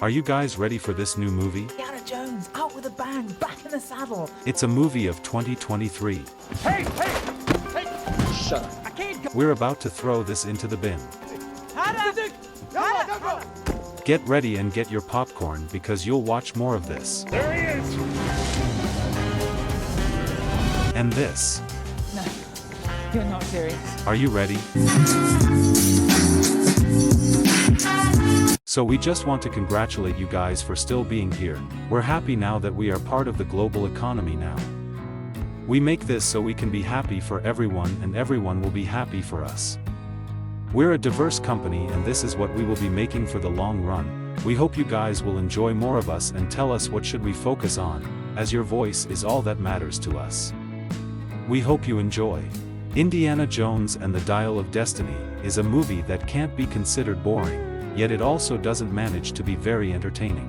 Are you guys ready for this new movie? Indiana Jones, out with a bang, back in the saddle. It's a movie of 2023. Hey! Shut up. I can't go. We're about to throw this into the bin. Go! Get ready and get your popcorn because you'll watch more of this. There he is! And this. No, you're not serious. Are you ready? So we just want to congratulate you guys for still being here. We're happy now that we are part of the global economy now. We make this so we can be happy for everyone and everyone will be happy for us. We're a diverse company and this is what we will be making for the long run. We hope you guys will enjoy more of us and tell us what should we focus on, as your voice is all that matters to us. We hope you enjoy. Indiana Jones and the Dial of Destiny is a movie that can't be considered boring, yet it also doesn't manage to be very entertaining.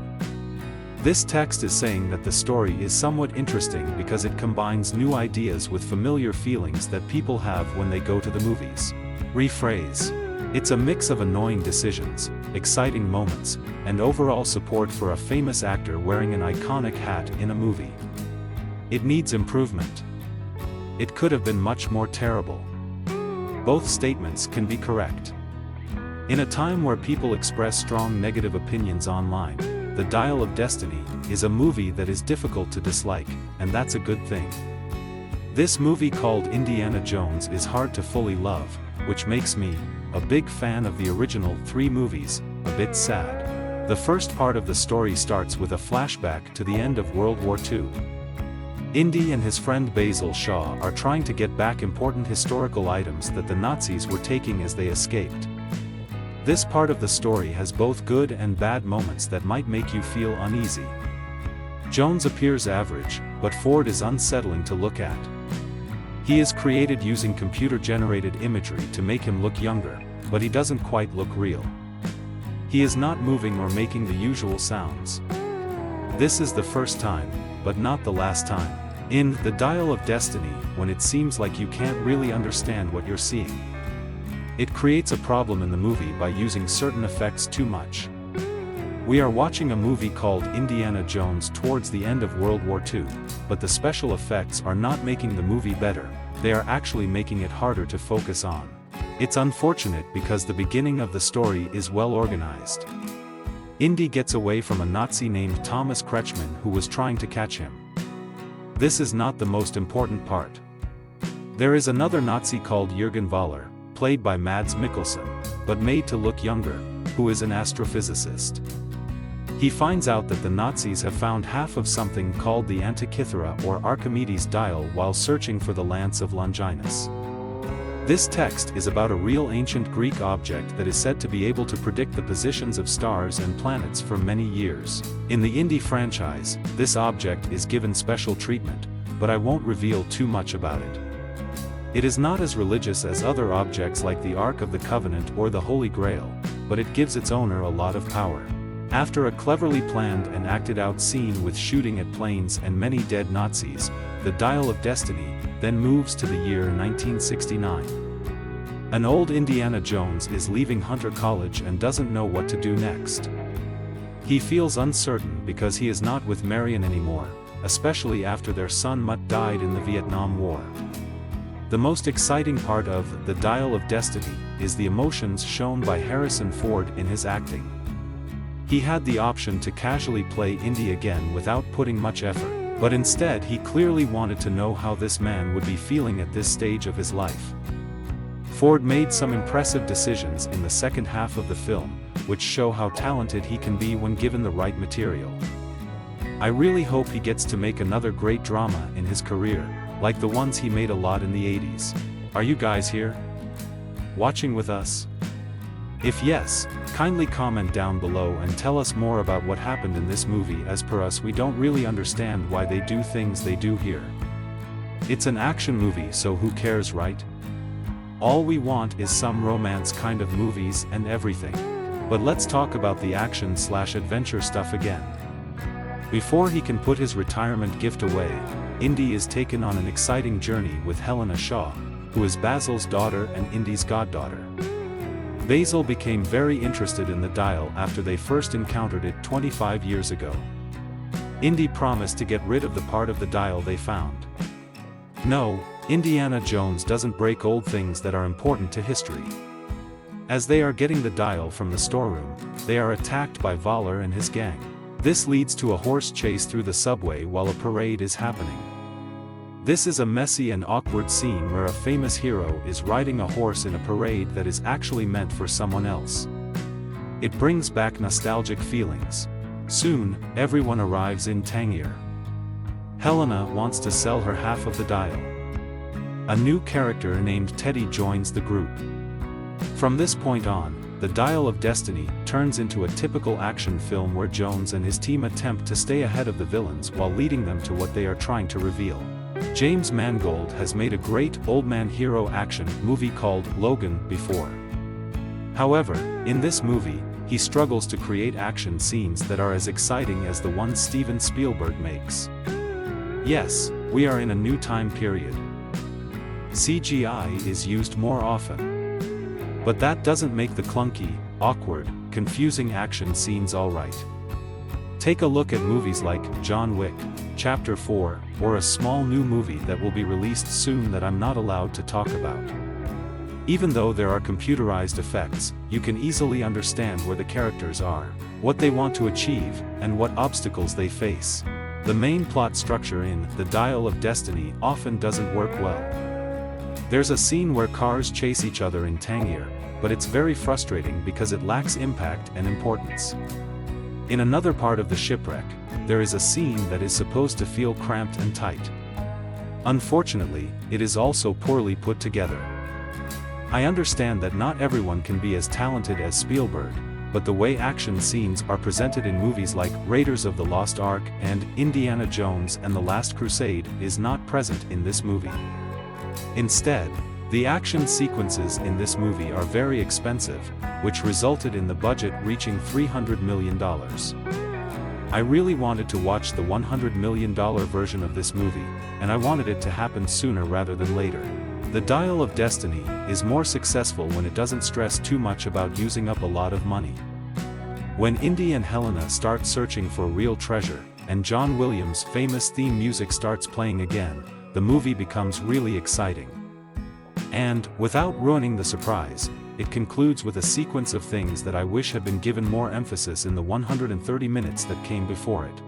This text is saying that the story is somewhat interesting because it combines new ideas with familiar feelings that people have when they go to the movies. Rephrase. It's a mix of annoying decisions, exciting moments, and overall support for a famous actor wearing an iconic hat in a movie. It needs improvement. It could have been much more terrible. Both statements can be correct. In a time where people express strong negative opinions online, The Dial of Destiny is a movie that is difficult to dislike, and that's a good thing. This movie called Indiana Jones is hard to fully love, which makes me, a big fan of the original 3 movies, a bit sad. The first part of the story starts with a flashback to the end of World War II. Indy and his friend Basil Shaw are trying to get back important historical items that the Nazis were taking as they escaped. This part of the story has both good and bad moments that might make you feel uneasy. Jones appears average, but Ford is unsettling to look at. He is created using computer-generated imagery to make him look younger, but he doesn't quite look real. He is not moving or making the usual sounds. This is the first time, but not the last time. In The Dial of Destiny, when it seems like you can't really understand what you're seeing. It creates a problem in the movie by using certain effects too much. We are watching a movie called Indiana Jones towards the end of World War II, but the special effects are not making the movie better, they are actually making it harder to focus on. It's unfortunate because the beginning of the story is well organized. Indy gets away from a Nazi named Thomas Kretschmann who was trying to catch him. This is not the most important part. There is another Nazi called Jürgen Voller, played by Mads Mikkelsen, but made to look younger, who is an astrophysicist. He finds out that the Nazis have found half of something called the Antikythera or Archimedes' dial while searching for the Lance of Longinus. This text is about a real ancient Greek object that is said to be able to predict the positions of stars and planets for many years. In the Indy franchise, this object is given special treatment, but I won't reveal too much about it. It is not as religious as other objects like the Ark of the Covenant or the Holy Grail, but it gives its owner a lot of power. After a cleverly planned and acted out scene with shooting at planes and many dead Nazis, the Dial of Destiny then moves to the year 1969. An old Indiana Jones is leaving Hunter College and doesn't know what to do next. He feels uncertain because he is not with Marion anymore, especially after their son Mutt died in the Vietnam War. The most exciting part of The Dial of Destiny is the emotions shown by Harrison Ford in his acting. He had the option to casually play Indy again without putting much effort, but instead he clearly wanted to know how this man would be feeling at this stage of his life. Ford made some impressive decisions in the second half of the film, which show how talented he can be when given the right material. I really hope he gets to make another great drama in his career, like the ones he made a lot in the 80s. Are you guys here? Watching with us? If yes, kindly comment down below and tell us more about what happened in this movie. As per us, we don't really understand why they do things they do here. It's an action movie, so who cares, right? All we want is some romance kind of movies and everything. But let's talk about the action/adventure stuff again. Before he can put his retirement gift away, Indy is taken on an exciting journey with Helena Shaw, who is Basil's daughter and Indy's goddaughter. Basil became very interested in the dial after they first encountered it 25 years ago. Indy promised to get rid of the part of the dial they found. No, Indiana Jones doesn't break old things that are important to history. As they are getting the dial from the storeroom, they are attacked by Voller and his gang. This leads to a horse chase through the subway while a parade is happening. This is a messy and awkward scene where a famous hero is riding a horse in a parade that is actually meant for someone else. It brings back nostalgic feelings. Soon, everyone arrives in Tangier. Helena wants to sell her half of the dial. A new character named Teddy joins the group. From this point on, The Dial of Destiny turns into a typical action film where Jones and his team attempt to stay ahead of the villains while leading them to what they are trying to reveal. James Mangold has made a great old man hero action movie called Logan before. However, in this movie, he struggles to create action scenes that are as exciting as the ones Steven Spielberg makes. Yes, we are in a new time period. CGI is used more often. But that doesn't make the clunky, awkward, confusing action scenes alright. Take a look at movies like John Wick, Chapter 4, or a small new movie that will be released soon that I'm not allowed to talk about. Even though there are computerized effects, you can easily understand where the characters are, what they want to achieve, and what obstacles they face. The main plot structure in The Dial of Destiny often doesn't work well. There's a scene where cars chase each other in Tangier, but it's very frustrating because it lacks impact and importance. In another part of the shipwreck, there is a scene that is supposed to feel cramped and tight. Unfortunately, it is also poorly put together. I understand that not everyone can be as talented as Spielberg, but the way action scenes are presented in movies like Raiders of the Lost Ark and Indiana Jones and the Last Crusade is not present in this movie. Instead, the action sequences in this movie are very expensive, which resulted in the budget reaching $300 million. I really wanted to watch the $100 million version of this movie, and I wanted it to happen sooner rather than later. The Dial of Destiny is more successful when it doesn't stress too much about using up a lot of money. When Indy and Helena start searching for real treasure, and John Williams' famous theme music starts playing again, the movie becomes really exciting. And, without ruining the surprise, it concludes with a sequence of things that I wish had been given more emphasis in the 130 minutes that came before it.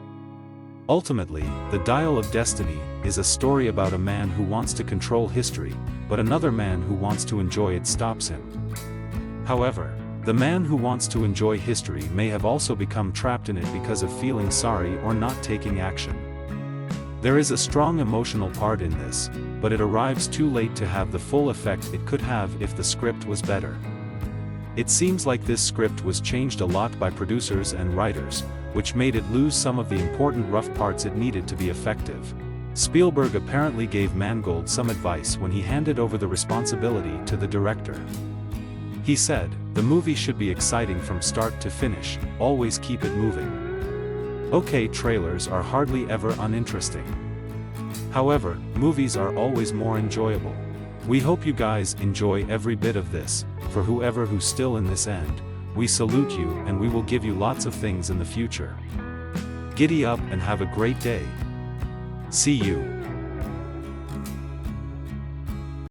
Ultimately, The Dial of Destiny is a story about a man who wants to control history, but another man who wants to enjoy it stops him. However, the man who wants to enjoy history may have also become trapped in it because of feeling sorry or not taking action. There is a strong emotional part in this, but it arrives too late to have the full effect it could have if the script was better. It seems like this script was changed a lot by producers and writers, which made it lose some of the important rough parts it needed to be effective. Spielberg apparently gave Mangold some advice when he handed over the responsibility to the director. He said, "The movie should be exciting from start to finish, always keep it moving." Okay, trailers are hardly ever uninteresting. However, movies are always more enjoyable. We hope you guys enjoy every bit of this. For who's still in this end, we salute you and we will give you lots of things in the future. Giddy up and have a great day. See you.